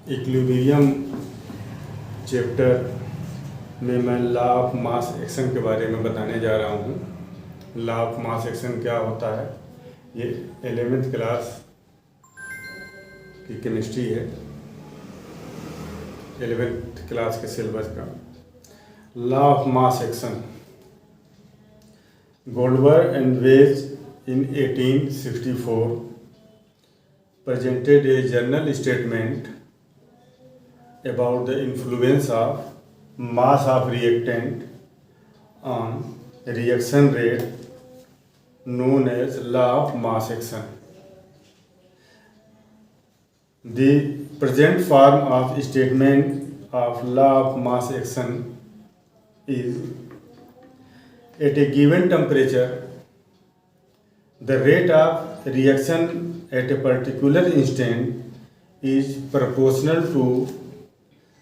Equilibrium chapter में मैं law of mass action के बारे में बताने जा रहा हूँ। लॉ ऑफ मास एक्शन क्या होता है, ये 11th क्लास की केमिस्ट्री है, 11th क्लास के सिलेबस का। Law of mass action, Guldberg and Waage in 1864 presented a journal statement about the influence of mass of reactant on reaction rate known as law of mass action. The present form of statement of law of mass action is: at a given temperature, the rate of reaction at a particular instant is proportional to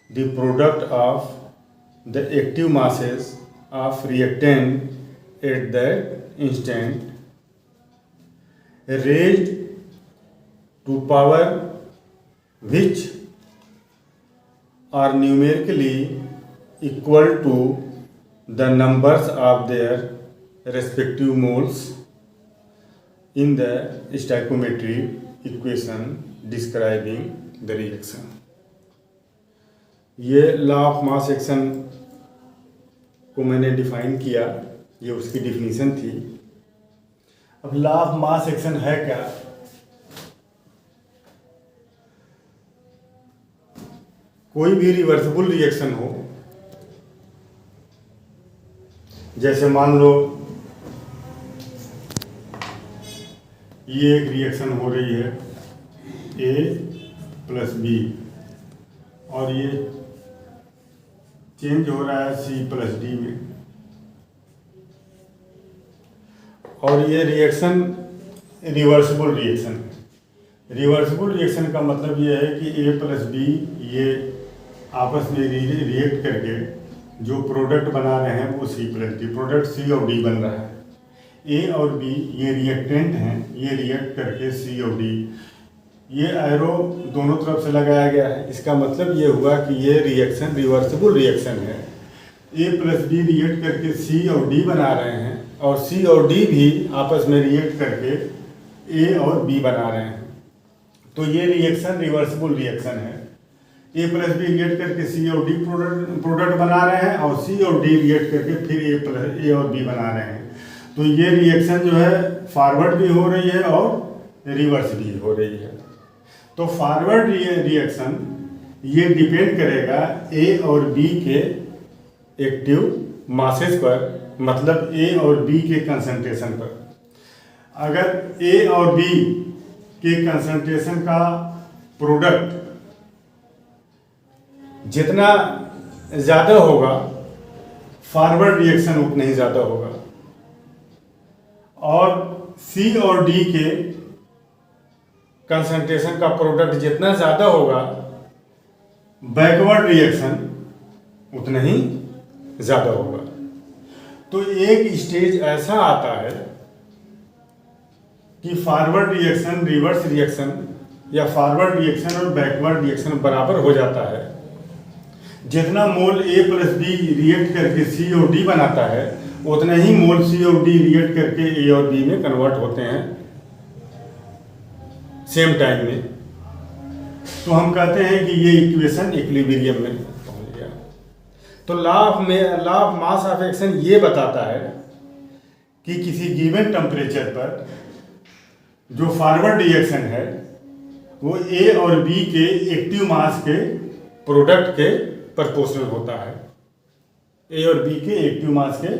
the product of the active masses of reactant at that instant, raised to power which are numerically equal to the numbers of their respective moles in the stoichiometric equation describing the reaction. ये law of mass action को मैंने define किया, ये उसकी definition थी। अब law of mass action है क्या? कोई भी रिवर्सिबल रिएक्शन हो, जैसे मान लो ये एक रिएक्शन हो रही है A प्लस बी, और ये चेंज हो रहा है C प्लस डी में, और ये रिएक्शन रिवर्सिबल रिएक्शन है। रिवर्सिबल रिएक्शन का मतलब ये है कि A प्लस बी ये आपस में रिएक्ट करके जो प्रोडक्ट बना रहे हैं वो C plus D, product C और D बन रहा है। ए और बी ये रिएक्टेंट हैं, ये रिएक्ट करके सी और डी, ये एरो दोनों तरफ से लगाया गया है। इसका मतलब ये हुआ कि ये रिएक्शन रिवर्सिबल रिएक्शन है। ए प्लस बी रिएक्ट करके सी और डी बना रहे हैं, और सी और डी भी आपस में रिएक्ट करके ए और बी बना रहे हैं। तो ये रिएक्शन रिवर्सिबल रिएक्शन है। ए प्लस बी रिएक्ट करके सी और डी प्रोडक्ट बना रहे हैं, और सी और डी रिएक्ट करके फिर ए और बी बना रहे हैं। तो ये रिएक्शन जो है फॉरवर्ड भी हो रही है और रिवर्स भी हो रही है। तो फॉरवर्ड रिएक्शन ये डिपेंड करेगा ए और बी के एक्टिव मासेस पर, मतलब ए और बी के कंसंट्रेशन पर। अगर ए और बी के कंसंट्रेशन का प्रोडक्ट जितना ज़्यादा होगा, फॉरवर्ड रिएक्शन उतना ही ज़्यादा होगा, और सी और डी के कंसंट्रेशन का प्रोडक्ट जितना ज़्यादा होगा, बैकवर्ड रिएक्शन उतना ही ज़्यादा होगा। तो एक स्टेज ऐसा आता है कि फॉरवर्ड रिएक्शन, रिवर्स रिएक्शन या फॉरवर्ड रिएक्शन और बैकवर्ड रिएक्शन बराबर हो जाता है। जितना मोल ए प्लस बी रिएक्ट करके सी और डी बनाता है, उतने ही मोल सी और डी रिएक्ट करके ए और बी में कन्वर्ट होते हैं सेम टाइम में। तो हम कहते हैं कि ये इक्वेशन इक्विलिब्रियम में पहुंच गया। तो law of mass of action ये बताता है कि किसी गिवन टेम्परेचर पर जो फॉरवर्ड रिएक्शन है वो ए और बी के एक्टिव मास के प्रोडक्ट के प्रोपोर्शनल होता है। ए और बी के एक्टिव मास के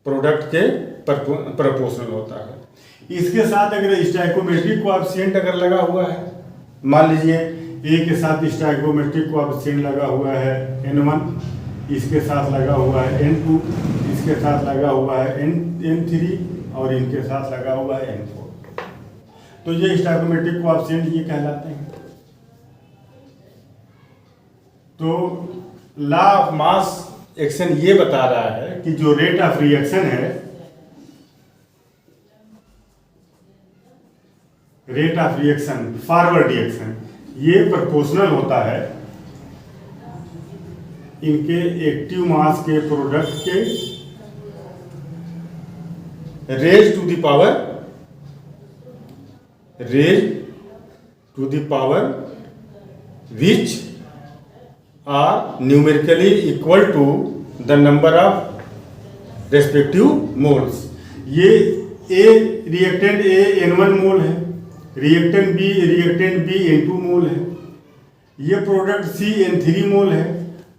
प्रोडक्ट के प्रोपोर्शनल होता है। इसके साथ अगर स्टोइकोमेट्रिक कोएफिशिएंट अगर लगा हुआ है, मान लीजिए ए के साथ स्टोइकोमेट्रिक कोएफिशिएंट लगा हुआ है n1, इसके साथ लगा हुआ है n2, इसके साथ लगा हुआ है n3, और इनके साथ लगा हुआ है n4। तो ये स्टोइकोमेट्रिक कोएफिशिएंट ये कहलाते हैं। तो लॉ ऑफ मास एक्शन ये बता रहा है कि जो रेट ऑफ रिएक्शन है, rate of reaction forward reaction ये प्रोपोर्शनल होता है इनके एक्टिव मास के प्रोडक्ट के raise to the power which are numerically equal to the number of respective moles। ये A रिएक्टेंट A N1 मोल है, रिएक्टेंट B N2 मोल है, ये प्रोडक्ट C N3 मोल है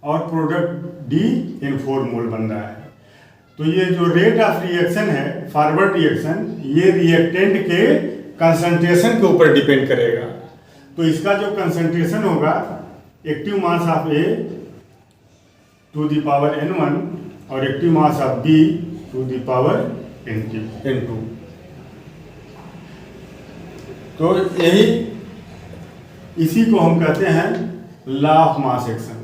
और प्रोडक्ट D N4 मोल बन रहा है। तो ये जो रेट ऑफ रिएक्शन है फॉरवर्ड रिएक्शन, ये रिएक्टेंट के कंसंट्रेशन के ऊपर डिपेंड करेगा। तो इसका जो कंसंट्रेशन होगा active mass of A to the power N1 और active mass of B to the power N2। तो यही इसी को हम कहते हैं लॉ ऑफ मास एक्शन।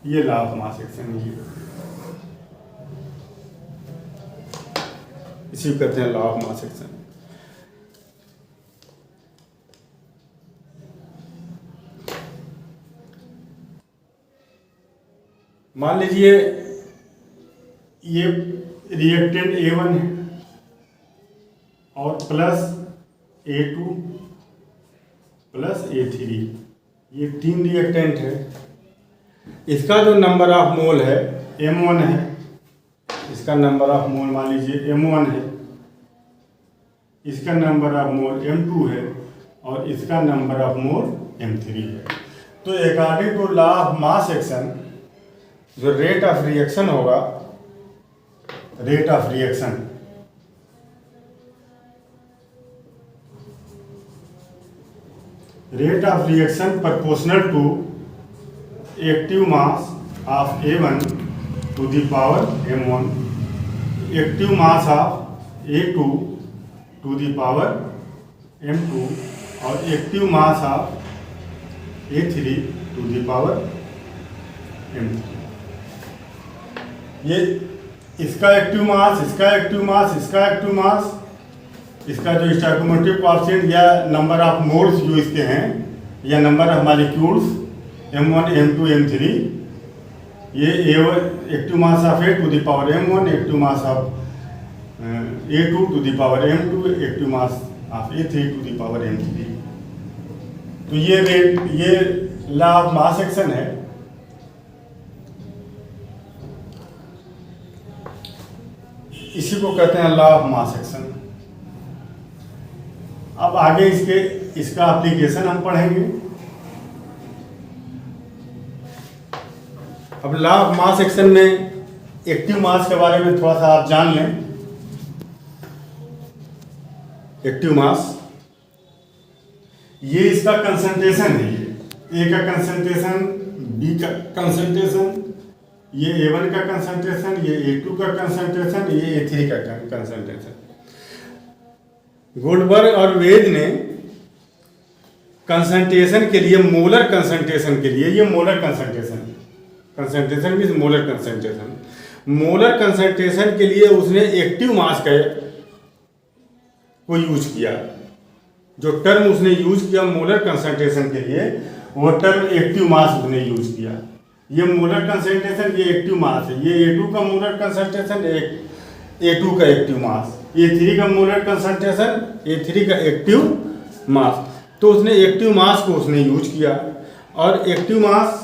ये लॉ ऑफ मास एक्शन इसी को कहते हैं लॉ ऑफ मास एक्शन। मान लीजिए ये रिएक्टेंट A1 है और प्लस A2 प्लस A3, ये 3 रिएक्टेंट है। इसका जो नंबर ऑफ मोल है M1 है, इसका नंबर ऑफ मोल मान लीजिए M1 है, इसका नंबर ऑफ मोल M2 है और इसका नंबर ऑफ मोल M3 है। तो according to law of mass action जो रेट ऑफ रिएक्शन होगा, rate of reaction proportional to active mass of A1 to the power M1, active mass of A2 to the power M2 और active mass of A3 to the power M3। ये इसका active mass, इसका active mass, इसका active mass, इसका जो stoichiometric coefficient या number of moles जो इसके हैं या number of molecules M1 M2 M3, ये active mass of A to the power M1, active mass of A2 to the power M2, active mass of A3 to the power M3। तो ये law of mass action है। इसी को कहते हैं law of mass action. अब आगे इसका एप्लीकेशन हम पढ़ेंगे। अब लॉ ऑफ मास एक्शन में एक्टिव मास के बारे में थोड़ा सा आप जान लें। एक्टिव मास ये इसका कंसंट्रेशन है, ये A का कंसंट्रेशन, B का कंसंट्रेशन, ये A1 का कंसंट्रेशन, ये A2 का कंसंट्रेशन, ये A3 का कंसंट्रेशन। गोल्डबर्ग और वेद ने कंसंट्रेशन के लिए, मोलर कंसंट्रेशन के लिए, ये molar concentration means molar concentration, molar concentration के लिए उसने एक्टिव मास को यूज किया। जो टर्म उसने यूज किया मोलर कंसंट्रेशन के लिए, वो टर्म एक्टिव मास उसने यूज किया। ये मोलर कंसंट्रेशन, ये एक्टिव मास है। ये A2 का मोलर कंसंट्रेशन, A2 का एक्टिव मास, A3 का मोलर कंसंट्रेशन, A3 का एक्टिव मास। तो उसने एक्टिव मास को उसने यूज किया। और एक्टिव मास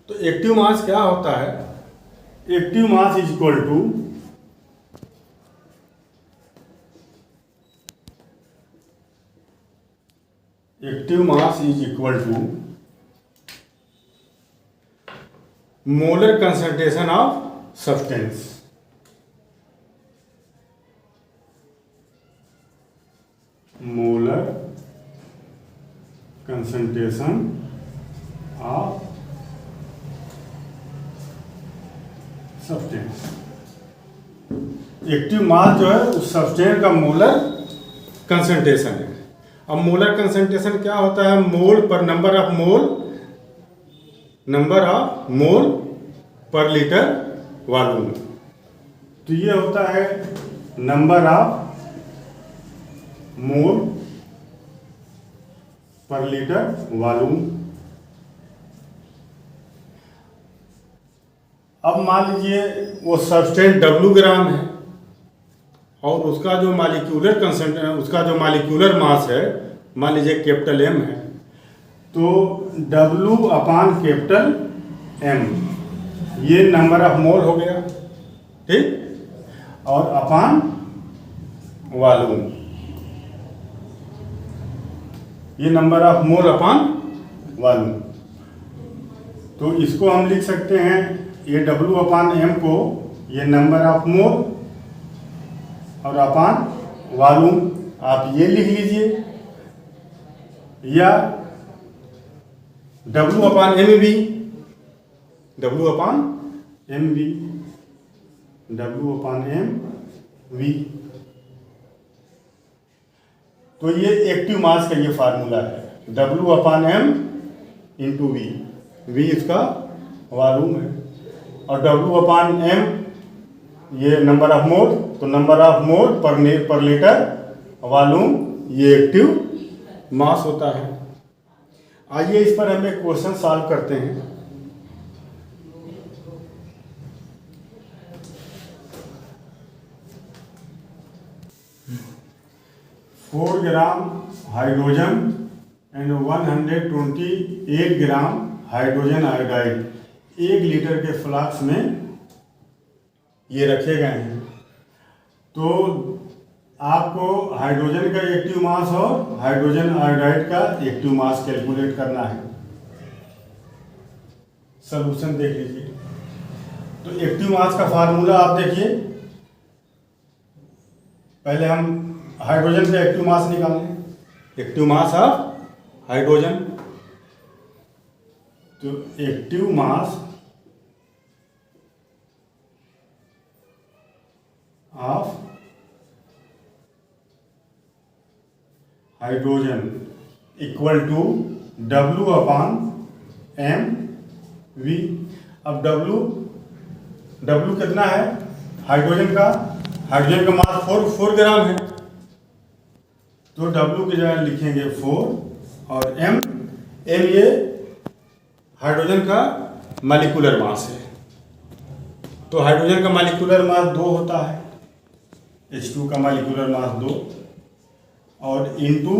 तो एक्टिव मास क्या होता है? Active mass is equal to molar concentration of substance. Molar concentration of substance. Active mass जो है उस सब्सटेंस का मोलर कंसंट्रेशन है। अब मोलर कंसंट्रेशन क्या होता है? मोल पर नंबर ऑफ मोल पर लीटर वॉल्यूम। तो ये होता है नंबर ऑफ मोल पर लीटर वॉल्यूम। अब मान लीजिए वो सब्सटेंस W ग्राम है और उसका जो मालिक्यूलर कंसेंट्रेशन, उसका जो मालिक्यूलर मास है मान लीजिए कैपिटल M है, तो W अपान कैपिटल M ये नंबर ऑफ मोल हो गया, ठीक, और अपान वॉल्यूम ये number of mole upon volume. तो इसको हम लिख सकते हैं, ये W अपान M को ये नंबर ऑफ मोल और अपान वॉल्यूम आप ये लिख लीजिए, या W upon MV, W upon MV, W upon MV। तो ये एक्टिव मास का ये फार्मूला है, W अपान M इंटू V, V इसका वॉल्यूम है, और W अपान M ये नंबर ऑफ मोल, तो नंबर ऑफ मोल पर लीटर वॉल्यूम ये एक्टिव मास होता है। आइए इस पर हम एक क्वेश्चन सॉल्व करते हैं। 4 gram hydrogen and 128 gram hydrogen iodide 1 litre के फ्लास्क में ये रखे गए हैं। तो आपको हाइड्रोजन का एक्टिव मास और हाइड्रोजन आयोडाइड का एक्टिव मास कैलकुलेट करना है। सॉल्यूशन देख लीजिए। तो एक्टिव मास का फार्मूला आप देखिए, पहले हम हाइड्रोजन का एक्टिव मास निकालें, एक्टिव मास ऑफ हाइड्रोजन। तो active mass of hydrogen equal to W upon MV। अब W कितना है हाइड्रोजन का मास 4 ग्राम है, तो W की जगह लिखेंगे 4 और M ये हाइड्रोजन का मॉलिक्यूलर मास है। तो हाइड्रोजन का मॉलिक्यूलर मास 2 होता है, H2 का मॉलिक्यूलर मास 2, और इनटू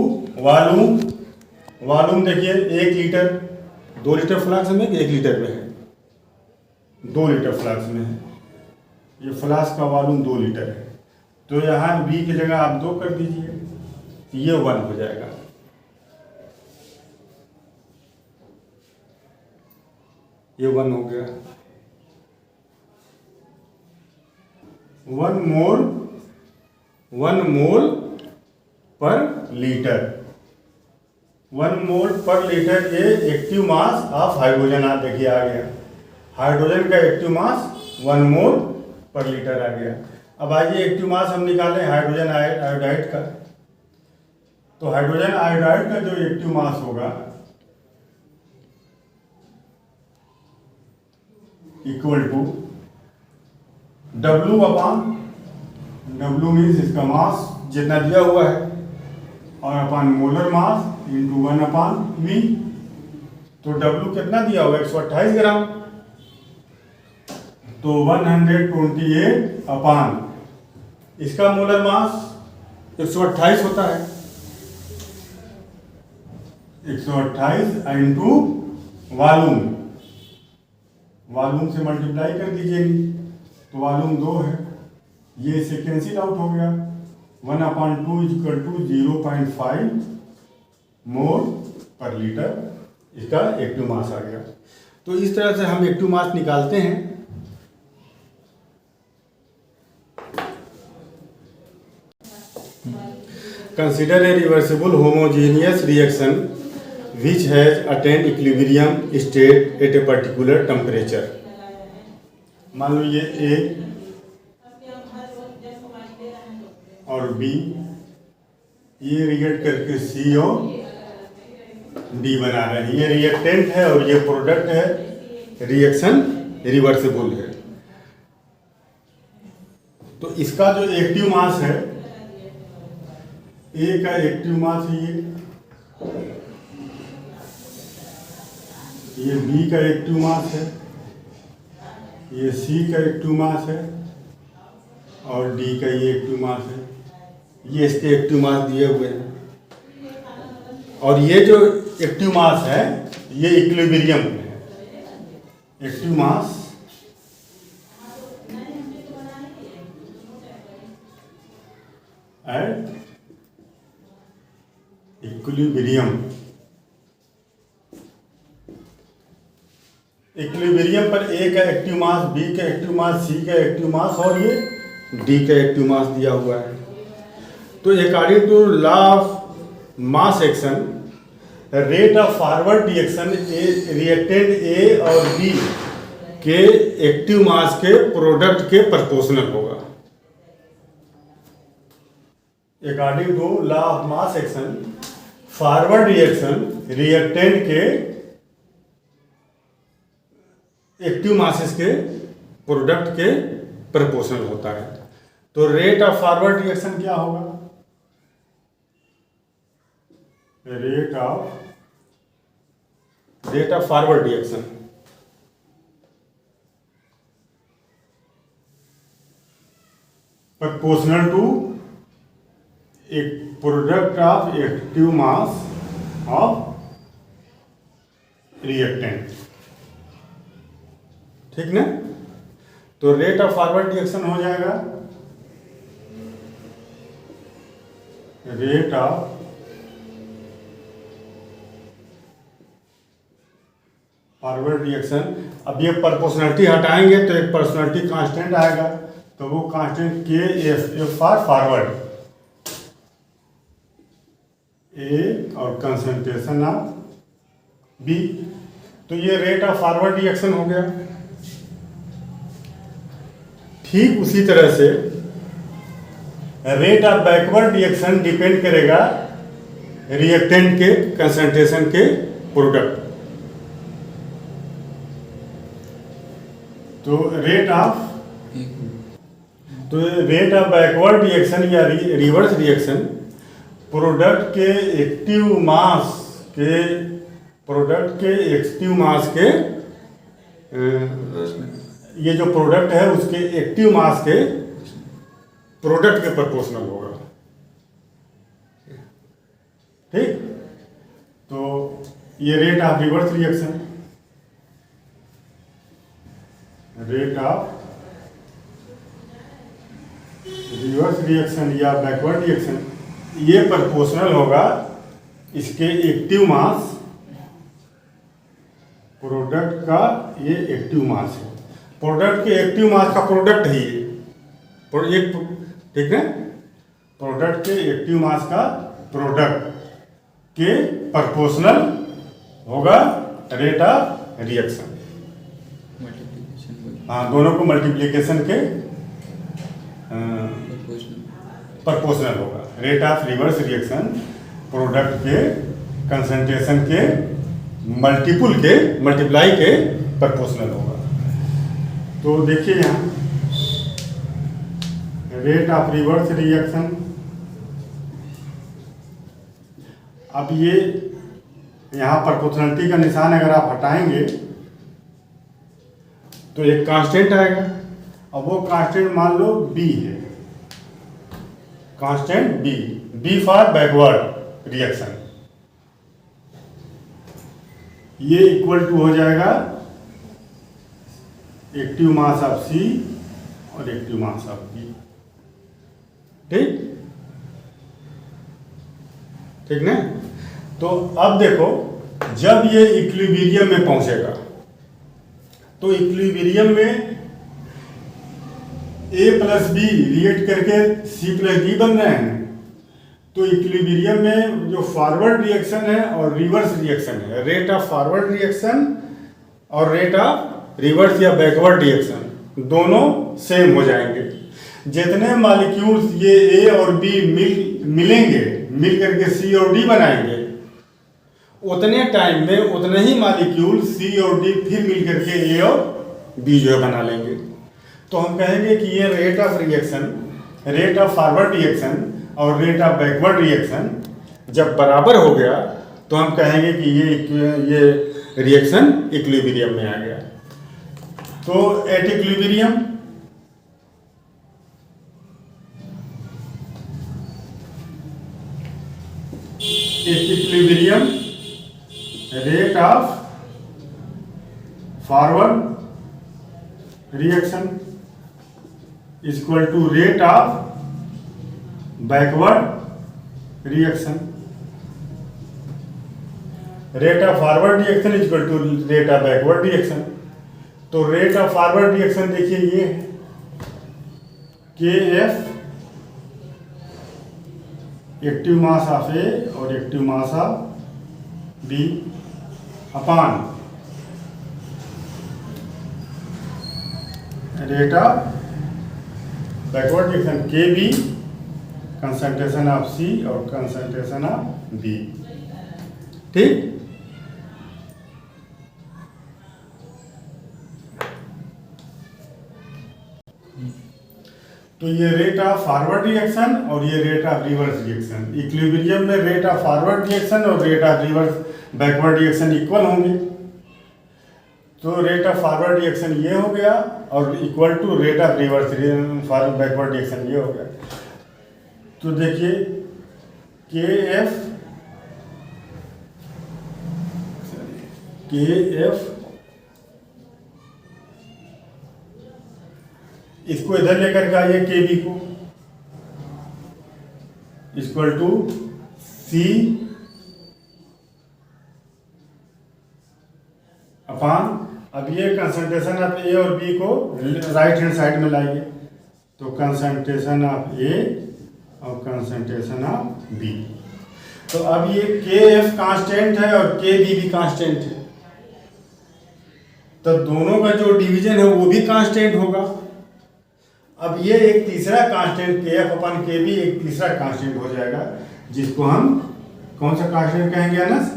वॉल्यूम देखिए 1 लीटर, 2 लीटर फ्लास्क में 1 लीटर में है, 2 लीटर फ्लास्क में है, ये फ्लास्क का वॉल्यूम 2 लीटर है। तो यहाँ V की जगह आप 2 कर दीजिए, ये 1 हो जाएगा। ये 1 हो गया। 1 मोल पर लीटर, 1 मोल पर लीटर ये एक्टिव मास ऑफ हाइड्रोजन आप देखिए आ गया। हाइड्रोजन का एक्टिव मास 1 मोल पर लीटर आ गया। अब आइए एक्टिव मास हम निकालें हाइड्रोजन आयोडाइड का। तो हाइड्रोजन आयोडाइड का जो एक्टिव मास होगा equal to W upon W means इसका मास जितना दिया हुआ है, और upon molar mass into 1 upon V। तो W कितना दिया हुआ है 128 ग्राम, तो 128 अपान इसका मोलर मास 128 होता है, 128 इंटू वॉल्यूम से मल्टीप्लाई कर दीजिए, तो वॉल्यूम 2 है, ये से कैंसिल आउट हो गया। 1/2 इक्वल टू 0.5 मोल पर लीटर इसका एक्टिव मास आ गया। तो इस तरह से हम एक्टिव मास निकालते हैं। Consider a reversible homogeneous reaction which has attained equilibrium state at a particular temperature। मान लो ये A और B ये रिएक्ट करके C और D बना रहे हैं। ये रिएक्टेंट है और ये प्रोडक्ट है, रिएक्शन रिवर्सिबल है। तो इसका जो एक्टिव मास है, ए का एक्टिव मास ये बी का एक्टिव मास है, ये सी का एक्टिव मास है और डी का ये एक्टिव मास है। ये इसके एक्टिव मास दिए हुए हैं और ये जो एक्टिव मास है ये इक्विलिब्रियम है। Active mass at equilibrium. Equilibrium पर ए का एक्टिव मास, बी का एक्टिव मास, सी का एक्टिव मास और ये डी का एक्टिव मास दिया हुआ है। तो according to law of mass action, rate of forward reaction reactant A और बी के एक्टिव मास के प्रोडक्ट के प्रोपोर्शनल होगा। According to law of mass action, forward reaction reactant के एक्टिव मासेस के प्रोडक्ट के प्रोपोर्शनल होता है। तो रेट ऑफ फॉरवर्ड रिएक्शन क्या होगा? Rate of forward reaction proportional to एक product of active mass of reactant. ठीक ना? तो रेट ऑफ फॉरवर्ड रिएक्शन हो जाएगा रेट ऑफ फॉरवर्ड रिएक्शन। अब ये प्रोपोर्शनलिटी हटाएंगे तो एक पर्सनैलिटी कांस्टेंट आएगा, तो वो कांस्टेंट के एफ फॉर फॉरवर्ड, ए और कंसंट्रेशन ऑफ बी। तो ये रेट ऑफ फॉरवर्ड रिएक्शन हो गया। ठीक उसी तरह से rate of backward reaction depend करेगा रिएक्टेंट के कंसंट्रेशन के प्रोडक्ट। तो रेट ऑफ बैकवर्ड रिएक्शन या रिवर्स रिएक्शन प्रोडक्ट के एक्टिव मास के ये जो प्रोडक्ट है उसके एक्टिव मास के प्रोडक्ट के प्रोपोर्शनल होगा। ठीक? तो ये rate of reverse reaction, rate of reverse reaction या बैकवर्ड रिएक्शन, ये प्रोपोर्शनल होगा इसके एक्टिव मास प्रोडक्ट का, ये एक्टिव मास है, प्रोडक्ट के एक्टिव मास का प्रोडक्ट है ये ठीक है, प्रोडक्ट के एक्टिव मास का प्रोडक्ट के प्रोपोर्शनल होगा रेट ऑफ रिएक्शन। हाँ, दोनों को मल्टीप्लिकेशन के प्रोपोर्शनल होगा। Rate of reverse reaction product के कंसंट्रेशन के मल्टीप्लाई के प्रोपोर्शनल होगा। तो देखिए यहाँ रेट ऑफ रिवर्स रिएक्शन, अब ये यहाँ प्रोपोर्शनलिटी का निशान अगर आप हटाएंगे तो एक कांस्टेंट आएगा। अब वो कांस्टेंट मान लो बी है, constant B for backward reaction, ये इक्वल टू हो जाएगा एक्टिव मास ऑफ सी और एक्टिव मास ऑफ बी। ठीक ना? तो अब देखो, जब ये इक्विलिब्रियम में पहुंचेगा तो इक्विलिब्रियम में ए प्लस बी रिएक्ट करके सी प्लस डी बन रहे हैं। तो इक्विलिब्रियम में जो फॉरवर्ड रिएक्शन है और रिवर्स रिएक्शन है, रेट ऑफ फॉरवर्ड रिएक्शन और रेट ऑफ रिवर्स या बैकवर्ड रिएक्शन दोनों सेम हो जाएंगे। जितने मॉलिक्यूल्स ये ए और बी मिलेंगे, मिल करके सी और डी बनाएंगे, उतने टाइम में उतने ही मॉलिक्यूल सी और डी फिर मिल करके ए और बी जो है बना लेंगे। तो हम कहेंगे कि ये rate of reaction, rate of forward reaction और रेट ऑफ बैकवर्ड रिएक्शन जब बराबर हो गया तो हम कहेंगे कि ये रिएक्शन इक्विलिब्रियम में आ गया। तो at equilibrium rate of forward reaction is equal to rate of backward reaction. Rate of forward reaction is equal to rate of backward reaction. तो रेट ऑफ फॉरवर्ड रिएक्शन देखिए ये है K F active mass of A और active mass of B upon rate of backward reaction K B concentration of C और concentration of B. ठीक। तो ये rate of forward reaction और ये rate of reverse reaction, equilibrium में rate of forward reaction और rate of reverse backward reaction equal होंगे। तो रेट ऑफ फॉरवर्ड रिएक्शन ये हो गया और equal to rate of reverse backward reaction ये हो गया। तो देखिए के एफ इसको इधर लेकर के आइए के बी को इक्वल टू सी अपॉन, अब ये कंसंट्रेशन ऑफ ए और बी को राइट हैंड साइड में लाइए तो कंसंट्रेशन ऑफ ए और कंसंट्रेशन ऑफ बी। तो अब ये के एफ कांस्टेंट है और के बी भी कांस्टेंट है, तो दोनों का जो डिवीजन है वो भी कांस्टेंट होगा। अब ये एक तीसरा कांस्टेंट के एफ अपन के बी एक तीसरा कांस्टेंट हो जाएगा जिसको हम कौन सा कांस्टेंट कहेंगे अनस?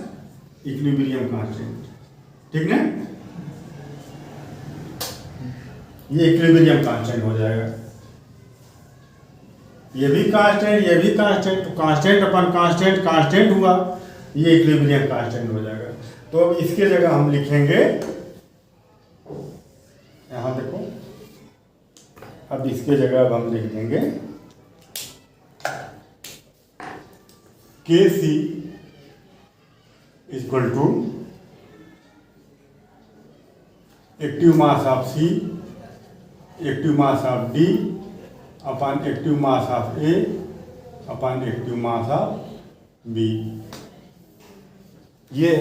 Equilibrium constant. ठीक ना, ये इक्विलिब्रियम कांस्टेंट हो जाएगा। ये भी कांस्टेंट ये भी कांस्टेंट, तो कांस्टेंट अपन कांस्टेंट कांस्टेंट हुआ, ये इक्विलिब्रियम कांस्टेंट हो जाएगा। तो अब इसके जगह हम लिखेंगे, यहां देखो, अब इसके जगह अब हम लिख देंगे K C equal to active mass of C active mass of D upon active mass of A upon active mass of B. ये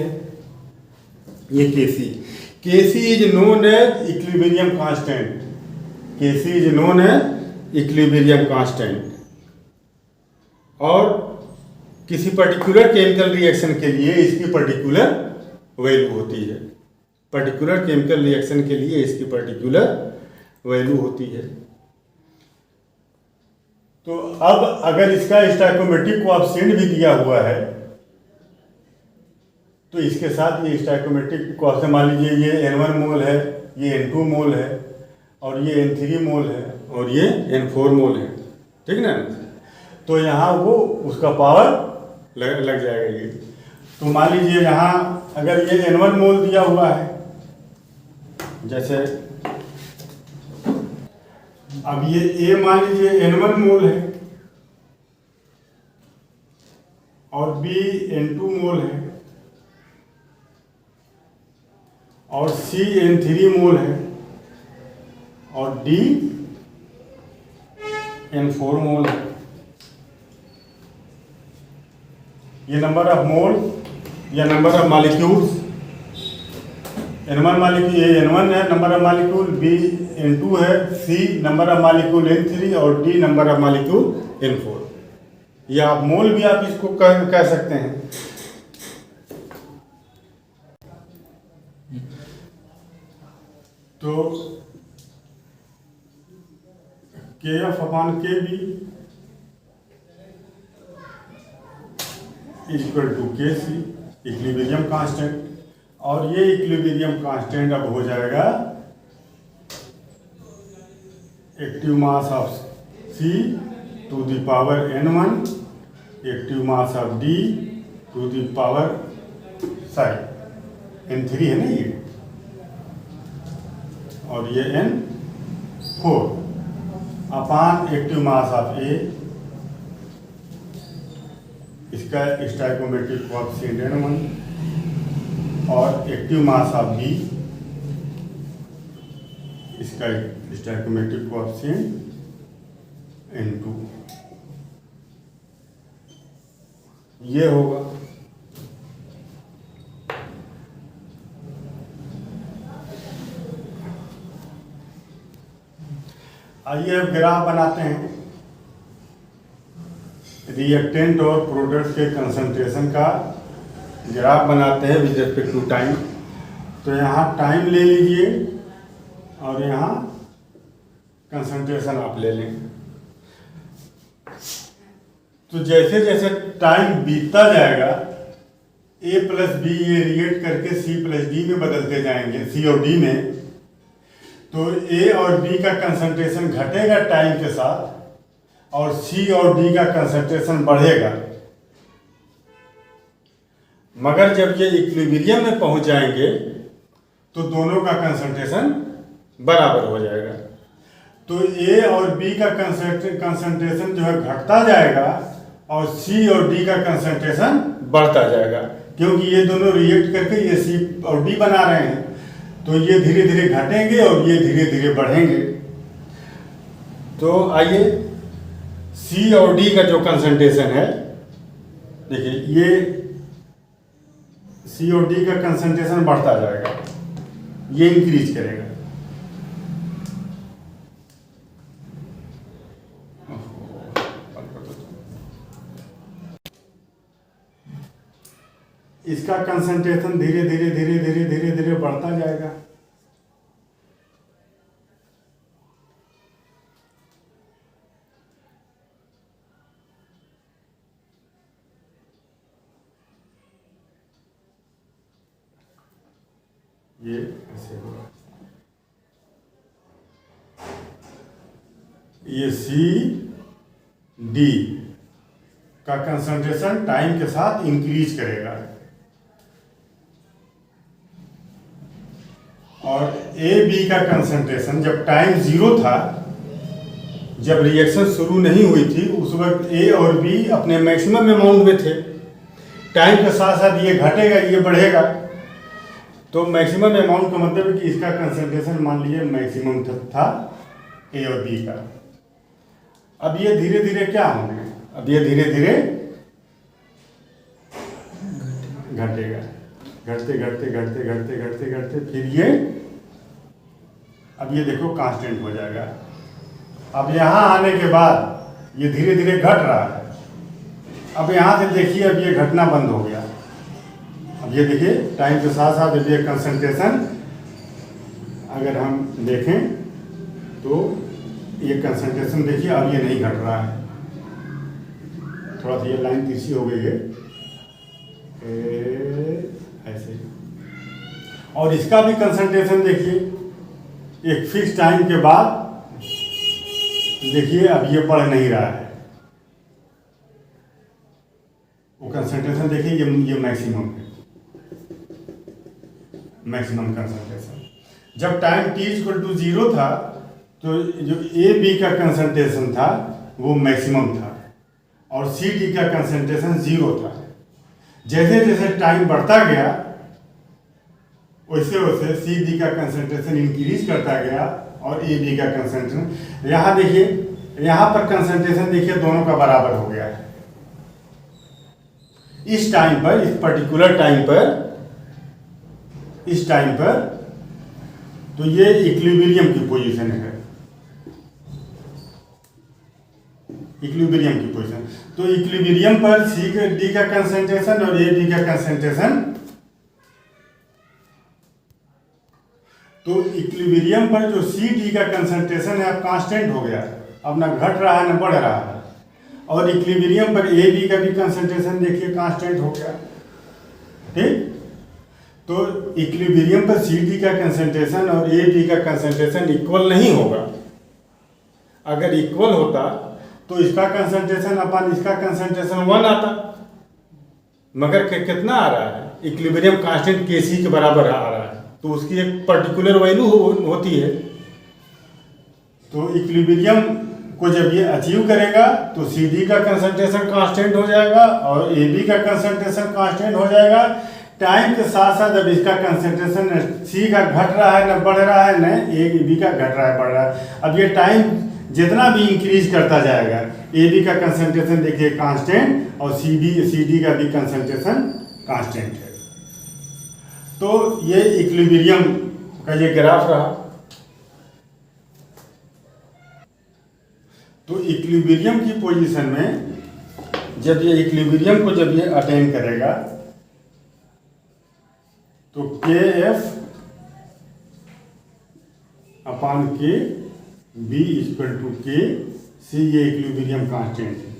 K C is known as equilibrium constant. K C is known as equilibrium constant. और किसी particular chemical reaction के लिए इसकी particular value होती है, particular chemical reaction के लिए इसकी पर्टिकुलर वैल्यू होती है। तो अब अगर इसका स्टोइकोमेट्रिक कोएफिशिएंट भी दिया हुआ है तो इसके साथ ये स्टोइकोमेट्रिक कोएफिशिएंट, मान लीजिए ये N1 मोल है, ये N2 मोल है और ये N3 मोल है और ये N4 मोल है। ठीक ना, तो यहाँ वो उसका पावर लग जाएगा ये। तो मान लीजिए यहाँ अगर ये N1 मोल दिया हुआ है, जैसे अब ये A मान लीजिए N1 मोल है और B N2 मोल है और C N3 मोल है और D N4 मोल है। ये नंबर ऑफ मोल या number of molecules, N1 molecule N1 है number of molecule, B N2 है, C number of molecule N3 और D number of molecule N4। या आप मोल भी आप इसको कह सकते हैं। तो के एफ अपॉन के बी इक्वल टू के सी इक्विलिब्रियम कांस्टेंट, और ये इक्विलिब्रियम कांस्टेंट अब हो जाएगा active mass of C to the power n1, active mass of D to the power n3 है ना ये, और ये n4 upon active mass of A, इसका स्टोइकोमेट्रिक कोएफिशिएंट n1, और एक्टिव मास ऑफ B, इसका स्टोइकोमेट्रिक कोएफिशिएंट n2, ये होगा। आइए अब ग्राफ बनाते हैं रिएक्टेंट और प्रोडक्ट के कंसंट्रेशन का ग्राफ बनाते हैं विद रिस्पेक्ट टू टाइम। तो यहाँ टाइम ले लीजिए और यहाँ कंसंट्रेशन आप ले लेंगे। तो जैसे जैसे टाइम बीतता जाएगा A प्लस बी ये रिएक्ट करके C प्लस D में बदलते जाएंगे, C और D में, तो A और B का कंसंट्रेशन घटेगा टाइम के साथ और C और D का कंसंट्रेशन बढ़ेगा। मगर जब ये इक्विलिब्रियम में पहुंच जाएंगे तो दोनों का कंसंट्रेशन बराबर हो जाएगा। तो A और B का कंसंट्रेशन जो है घटता जाएगा और C और D का कंसंट्रेशन बढ़ता जाएगा, क्योंकि ये दोनों रिएक्ट करके ये C और D बना रहे हैं। तो ये धीरे धीरे घटेंगे और ये धीरे धीरे बढ़ेंगे। तो आइए C और D का जो कंसंट्रेशन है, देखिए ये C और D का कंसंट्रेशन बढ़ता जाएगा, ये इंक्रीज करेगा। इसका कंसंट्रेशन धीरे धीरे धीरे धीरे धीरे धीरे बढ़ता जाएगा। ये ऐसे होगा, ये C D का कंसंट्रेशन टाइम के साथ इंक्रीज करेगा और A B का कंसंट्रेशन जब टाइम 0 था, जब रिएक्शन शुरू नहीं हुई थी, उस वक्त A और B अपने मैक्सिमम अमाउंट में थे। टाइम के साथ साथ ये घटेगा, ये बढ़ेगा। तो मैक्सिमम अमाउंट का मतलब है कि इसका कंसंट्रेशन मान लीजिए मैक्सिमम था A और B का। अब ये धीरे धीरे क्या होंगे, अब ये धीरे धीरे घटेगा, घटते घटते घटते घटते घटते घटते फिर ये, अब ये देखो कांस्टेंट हो जाएगा। अब यहाँ आने के बाद ये धीरे धीरे घट रहा है। अब यहाँ से देखिए, अब ये घटना बंद हो गया। अब ये देखिए टाइम के साथ साथ अब ये कंसंट्रेशन अगर हम देखें तो ये कंसंट्रेशन देखिए अब ये नहीं घट रहा है। थोड़ा सा ये लाइन तिरछी हो गई है ऐसे। और इसका भी कंसंट्रेशन देखिए एक फिक्स टाइम के बाद देखिए अब ये बढ़ नहीं रहा है। वो कंसंट्रेशन देखिए ये मैक्सिमम है, मैक्सिमम कंसंट्रेशन। जब टाइम t=0 था तो जो ए बी का कंसंट्रेशन था वो मैक्सिमम था और सी डी का कंसंट्रेशन 0 था। जैसे जैसे टाइम बढ़ता गया वैसे वैसे सी डी का कंसंट्रेशन इंक्रीज करता गया और ए बी का कंसंट्रेशन, यहाँ देखिए यहाँ पर कंसंट्रेशन देखिए दोनों का बराबर हो गया है। इस टाइम पर, इस पर्टिकुलर टाइम पर, इस टाइम पर तो ये इक्विलिब्रियम की पोजीशन है, इक्विलिब्रियम की पोजीशन। तो इक्विलिब्रियम पर सी का डी का कंसंट्रेशन और ए बी का कंसंट्रेशन, तो इक्विलिब्रियम पर जो सी डी का कंसंट्रेशन है अब कांस्टेंट हो गया, अब ना घट रहा है ना बढ़ रहा है। और इक्विलिब्रियम पर ए बी का भी कंसंट्रेशन देखिए कांस्टेंट हो गया, ठीक। तो इक्विलिब्रियम पर सी डी का कंसंट्रेशन और ए बी का कंसंट्रेशन इक्वल नहीं होगा, अगर इक्वल होता तो इसका कंसंट्रेशन अपन इसका कंसंट्रेशन 1 आता, मगर कितना आ रहा है, इक्विलिब्रियम कांस्टेंट Kc के बराबर आ रहा है, तो उसकी एक पर्टिकुलर वैल्यू होती है। तो इक्विलिब्रियम को जब ये अचीव करेगा तो Cd का कंसंट्रेशन कांस्टेंट हो जाएगा और Ab का कंसंट्रेशन कांस्टेंट हो जाएगा। टाइम के साथ साथ अब इसका कंसंट्रेशन C का घट रहा है, न बढ़ रहा है, न AB का घट रहा है, बढ़ रहा है। अब ये टाइम जितना भी इंक्रीज करता जाएगा, AB का कंसंट्रेशन देखिए कांस्टेंट और CD का भी कंसंट्रेशन कांस्टेंट है। तो ये इक्विलिब्रियम का ये ग्राफ रहा। तो इक्विलिब्रियम की पोजीशन में जब ये इक्विलिब्रियम को जब ये अटेन करेगा तो Kf upon K B equal to K C, ये इक्विलिब्रियम कांस्टेंट है।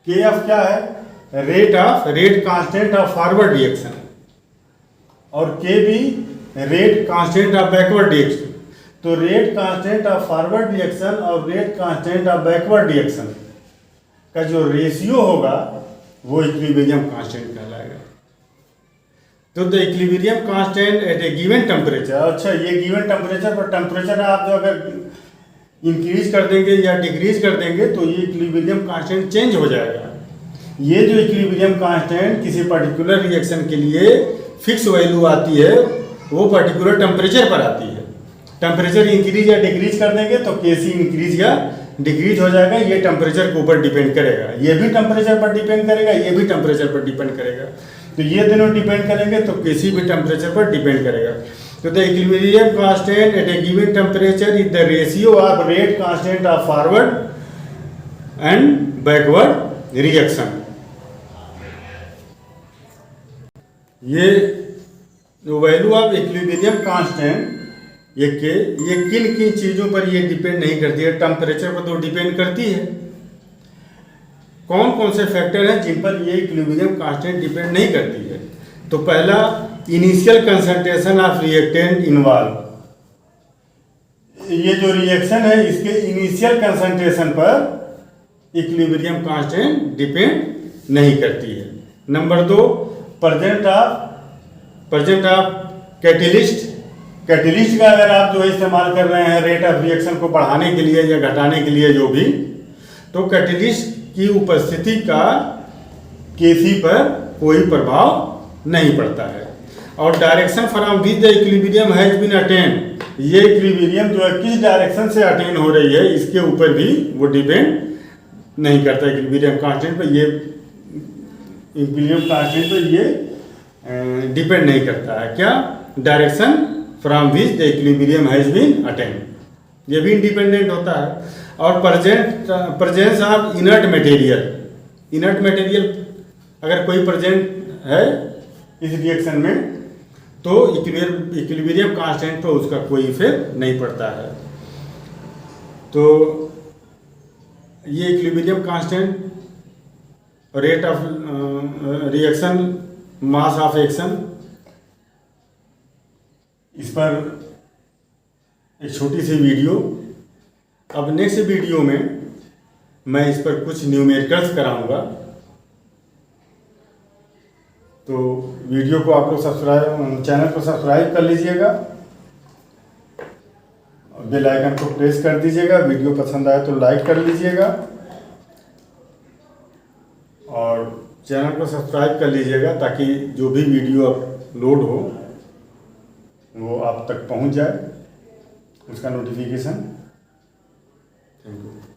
Kf क्या है, rate constant of forward reaction, और Kb rate constant of backward reaction. तो rate constant of forward reaction और rate constant of backward reaction का जो ratio होगा वो इक्विलिब्रियम कांस्टेंट कहलाएगा। तो the equilibrium constant at a given temperature, अच्छा ये गिवन टेम्परेचर पर टेम्परेचर आप जो अगर इंक्रीज कर देंगे या डिक्रीज कर देंगे तो ये इक्विलिब्रियम कांस्टेंट चेंज हो जाएगा। ये जो इक्विलिब्रियम कांस्टेंट किसी पर्टिकुलर रिएक्शन के लिए फिक्स वैल्यू आती है, वो पर्टिकुलर टेम्परेचर पर आती है। टेम्परेचर इंक्रीज या डिक्रीज कर देंगे तो Kc इंक्रीज या डिक्रीज हो जाएगा। ये टेम्परेचर के ऊपर डिपेंड करेगा, ये भी टेम्परेचर पर डिपेंड करेगा, ये भी टेम्परेचर पर डिपेंड करेगा। तो ये दोनों डिपेंड करेंगे तो Kc भी टेम्परेचर पर डिपेंड करेगा। तो the equilibrium constant at a given temperature is the ratio of rate constant of forward and backward reaction. ये वैल्यू ऑफ इक्विलिब्रियम कांस्टेंट ये किन किन चीज़ों पर ये डिपेंड नहीं करती है, टेम्परेचर पर तो डिपेंड करती है। कौन कौन से फैक्टर हैं जिन पर ये इक्विलिब्रियम कांस्टेंट डिपेंड नहीं करती है? तो पहला, initial concentration of reactant involve. ये जो रिएक्शन है इसके इनिशियल कंसंट्रेशन पर इक्विलिब्रियम कांस्टेंट डिपेंड नहीं करती है। नंबर 2, प्रेजेंट ऑफ कैटेलिस्ट का अगर आप जो है इस्तेमाल कर रहे हैं रेट ऑफ रिएक्शन को बढ़ाने के लिए या घटाने के लिए जो भी, तो कैटेलिस्ट की उपस्थिति का Kc पर कोई प्रभाव नहीं पड़ता है। और direction from which the equilibrium has been attained, ये इक्विलिब्रियम जो है किस डायरेक्शन से अटेन हो रही है इसके ऊपर भी वो डिपेंड नहीं करता इक्विलिब्रियम कांस्टेंट पर। ये इक्विलिब्रियम कांस्टेंट पर ये डिपेंड नहीं करता है। क्या? Direction from which the equilibrium has been attained, ये भी इंडिपेंडेंट होता है। और प्रेजेंस ऑफ इनर्ट मटेरियल अगर कोई प्रेजेंट है इस रिएक्शन में तो इक्विलिब्रियम कांस्टेंट पर उसका कोई इफेक्ट नहीं पड़ता है। तो ये equilibrium constant, rate of reaction, mass of action, इस पर एक छोटी सी वीडियो। अब नेक्स्ट वीडियो में मैं इस पर कुछ न्यूमेरिकल्स कराऊंगा। तो वीडियो को आप लोग चैनल को सब्सक्राइब कर लीजिएगा, बेल आइकन को प्रेस कर दीजिएगा। वीडियो पसंद आए तो लाइक कर लीजिएगा और चैनल को सब्सक्राइब कर लीजिएगा ताकि जो भी वीडियो अपलोड हो वो आप तक पहुंच जाए, उसका नोटिफिकेशन। Thank you.